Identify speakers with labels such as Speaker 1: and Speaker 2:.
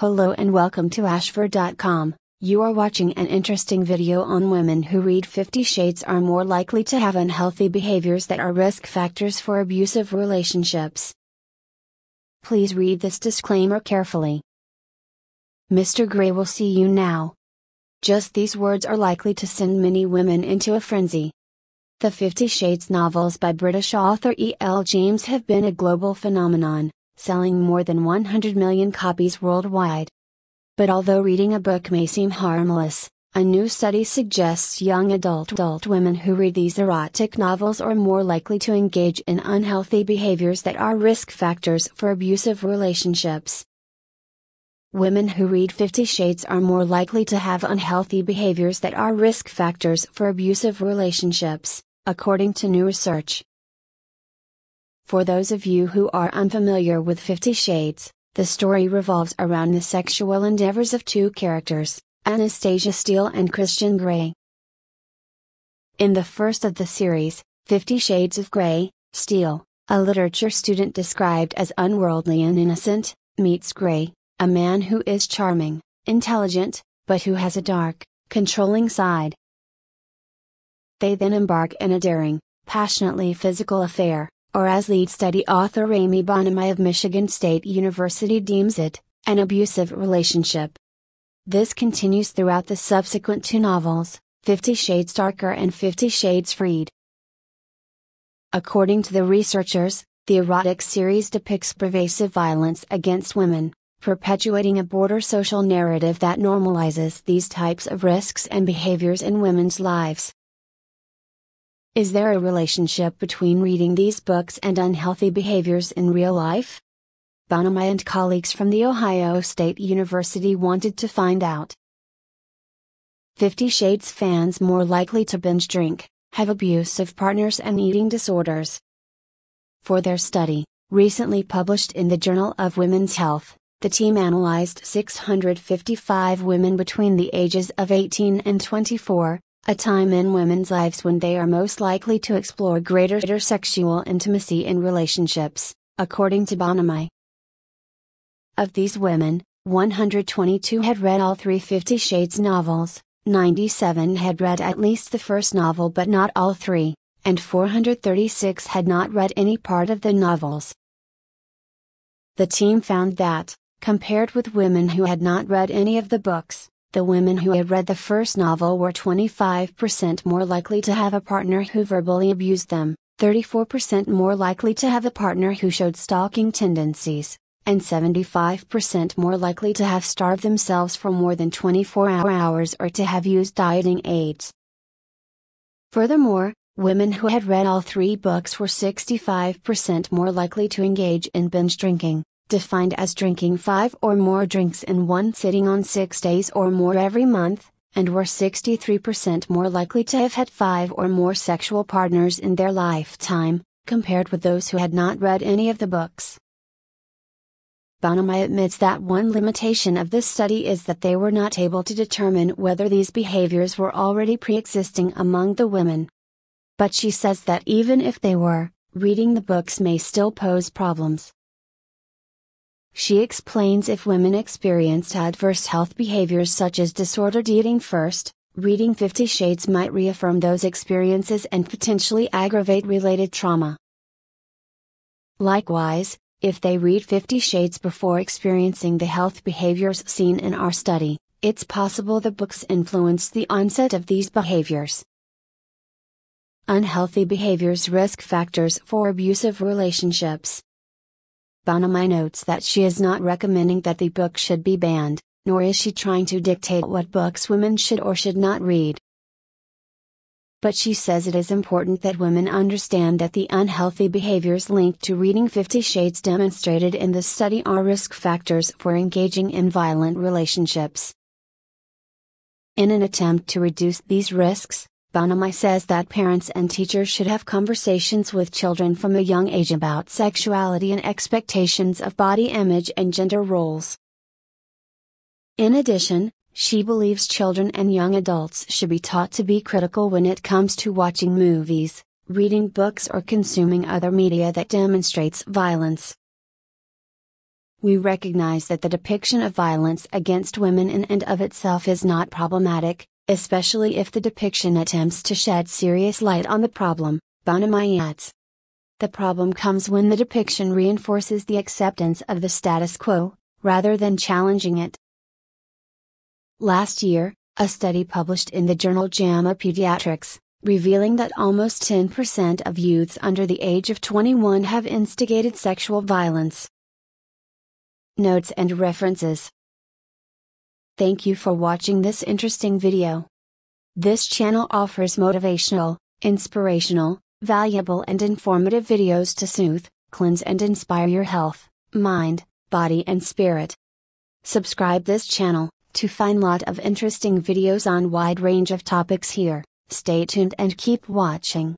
Speaker 1: Hello and welcome to ashford.com. You are watching an interesting video on women who read 50 Shades are more likely to have unhealthy behaviors that are risk factors for abusive relationships. Please read this disclaimer carefully. Mr. Gray will see you now. Just these words are likely to send many women into a frenzy. The 50 Shades novels by British author E.L. James have been a global phenomenon, selling more than 100 million copies worldwide. But although reading a book may seem harmless, a new study suggests young adult women who read these erotic novels are more likely to engage in unhealthy behaviors that are risk factors for abusive relationships. Women who read 50 Shades are more likely to have unhealthy behaviors that are risk factors for abusive relationships, according to new research. For those of you who are unfamiliar with 50 Shades, the story revolves around the sexual endeavors of two characters, Anastasia Steele and Christian Grey. In the first of the series, 50 Shades of Grey, Steele, a literature student described as unworldly and innocent, meets Grey, a man who is charming, intelligent, but who has a dark, controlling side. They then embark in a daring, passionately physical affair, or as lead study author Amy Bonamy of Michigan State University deems it, an abusive relationship. This continues throughout the subsequent two novels, 50 Shades Darker and 50 Shades Freed. According to the researchers, the erotic series depicts pervasive violence against women, perpetuating a broader social narrative that normalizes these types of risks and behaviors in women's lives. Is there a relationship between reading these books and unhealthy behaviors in real life? Bonamy and colleagues from The Ohio State University wanted to find out. 50 Shades fans more likely to binge drink, have abusive partners and eating disorders. For their study, recently published in the Journal of Women's Health, the team analyzed 655 women between the ages of 18 and 24, a time in women's lives when they are most likely to explore greater sexual intimacy in relationships, according to Bonamy. Of these women, 122 had read all three 50 Shades novels, 97 had read at least the first novel but not all three, and 436 had not read any part of the novels. The team found that, compared with women who had not read any of the books, the women who had read the first novel were 25% more likely to have a partner who verbally abused them, 34% more likely to have a partner who showed stalking tendencies, and 75% more likely to have starved themselves for more than 24 hours or to have used dieting aids. Furthermore, women who had read all three books were 65% more likely to engage in binge drinking, defined as drinking 5 or more drinks in one sitting on 6 days or more every month, and were 63% more likely to have had 5 or more sexual partners in their lifetime, compared with those who had not read any of the books. Bonamy admits that one limitation of this study is that they were not able to determine whether these behaviors were already pre-existing among the women. But she says that even if they were, reading the books may still pose problems. She explains if women experienced adverse health behaviors such as disordered eating first, reading 50 Shades might reaffirm those experiences and potentially aggravate related trauma. Likewise, if they read 50 Shades before experiencing the health behaviors seen in our study, it's possible the books influenced the onset of these behaviors. Unhealthy behaviors risk factors for abusive relationships. Bonamy notes that she is not recommending that the book should be banned, nor is she trying to dictate what books women should or should not read. But she says it is important that women understand that the unhealthy behaviors linked to reading 50 Shades demonstrated in the study are risk factors for engaging in violent relationships. In an attempt to reduce these risks, Bonamy says that parents and teachers should have conversations with children from a young age about sexuality and expectations of body image and gender roles. In addition, she believes children and young adults should be taught to be critical when it comes to watching movies, reading books or consuming other media that demonstrates violence. We recognize that the depiction of violence against women in and of itself is not problematic, especially if the depiction attempts to shed serious light on the problem, Bonamy adds. The problem comes when the depiction reinforces the acceptance of the status quo, rather than challenging it. Last year, a study published in the journal JAMA Pediatrics, revealing that almost 10% of youths under the age of 21 have instigated sexual violence. Notes and references. Thank you for watching this interesting video. This channel offers motivational, inspirational, valuable and informative videos to soothe, cleanse and inspire your health, mind, body and spirit. Subscribe this channel to find lot of interesting videos on wide range of topics here. Stay tuned and keep watching.